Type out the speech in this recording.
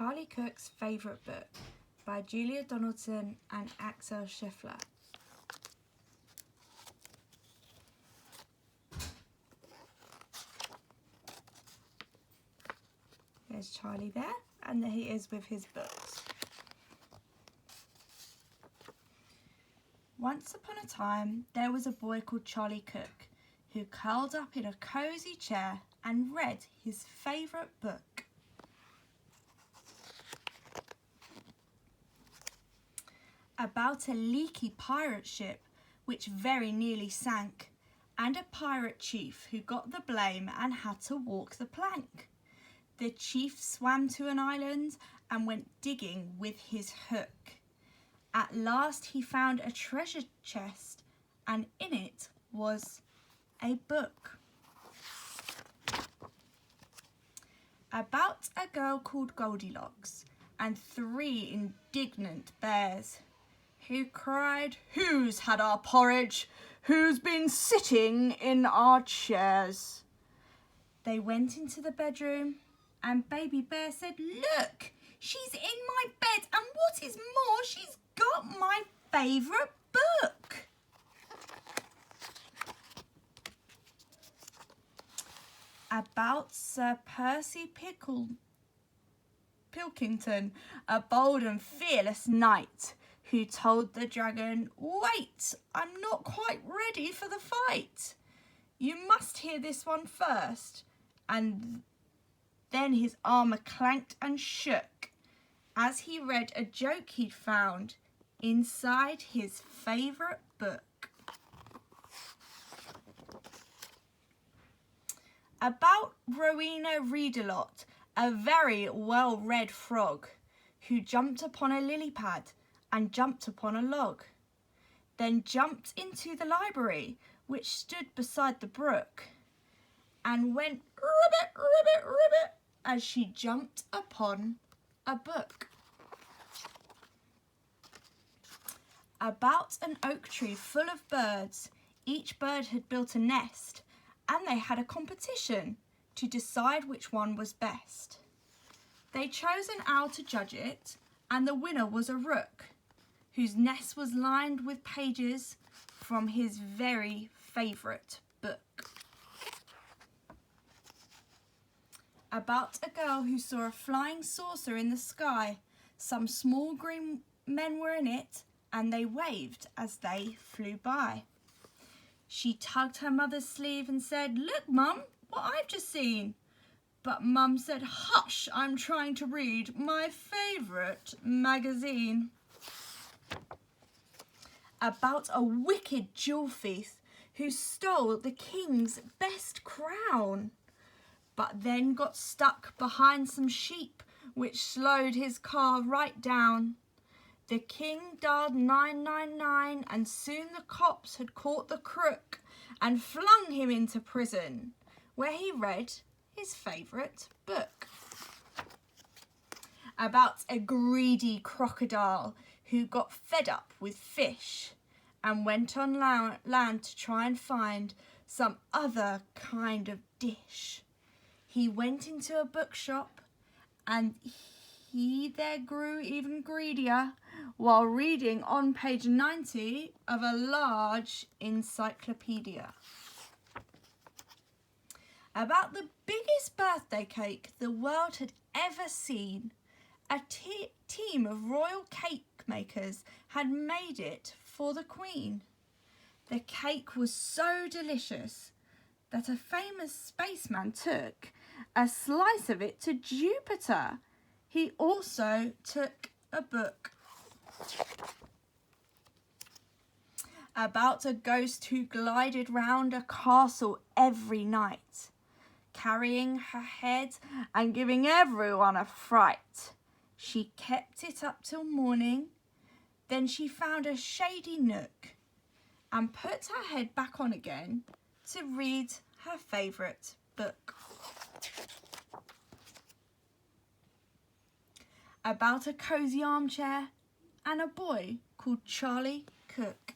Charlie Cook's Favourite Book by Julia Donaldson and Axel Scheffler. There's Charlie there, and there he is with his books. Once upon a time, there was a boy called Charlie Cook who curled up in a cosy chair and read his favourite book. About a leaky pirate ship which very nearly sank, and a pirate chief who got the blame and had to walk the plank. The chief swam to an island and went digging with his hook. At last he found a treasure chest, and in it was a book. About a girl called Goldilocks and 3 indignant bears, who cried, "Who's had our porridge? Who's been sitting in our chairs?" They went into the bedroom, and Baby Bear said, "Look, she's in my bed, and what is more, she's got my favourite book." About Sir Percy Pilkington, a bold and fearless knight, who told the dragon, "Wait, I'm not quite ready for the fight. You must hear this one first." And then his armour clanked and shook as he read a joke he'd found inside his favourite book. About Rowena Read-a-Lot, a very well-read frog, who jumped upon a lily pad and jumped upon a log, then jumped into the library, which stood beside the brook, and went ribbit, ribbit, ribbit, as she jumped upon a book. About an oak tree full of birds, each bird had built a nest, and they had a competition to decide which one was best. They chose an owl to judge it, and the winner was a rook, whose nest was lined with pages from his very favourite book. About a girl who saw a flying saucer in the sky. Some small green men were in it, and they waved as they flew by. She tugged her mother's sleeve and said, "Look, Mum, what I've just seen." But Mum said, "Hush, I'm trying to read my favourite magazine." About a wicked jewel thief who stole the king's best crown, but then got stuck behind some sheep, which slowed his car right down. The king dialed 999, and soon the cops had caught the crook and flung him into prison, where he read his favourite book. About a greedy crocodile who got fed up with fish and went on land to try and find some other kind of dish. He went into a bookshop, and he there grew even greedier while reading on page 90 of a large encyclopedia. About the biggest birthday cake the world had ever seen. A team of royal cake makers had made it for the Queen. The cake was so delicious that a famous spaceman took a slice of it to Jupiter. He also took a book. About a ghost who glided round a castle every night, carrying her head and giving everyone a fright. She kept it up till morning, then she found a shady nook and put her head back on again to read her favourite book. About a cosy armchair and a boy called Charlie Cook.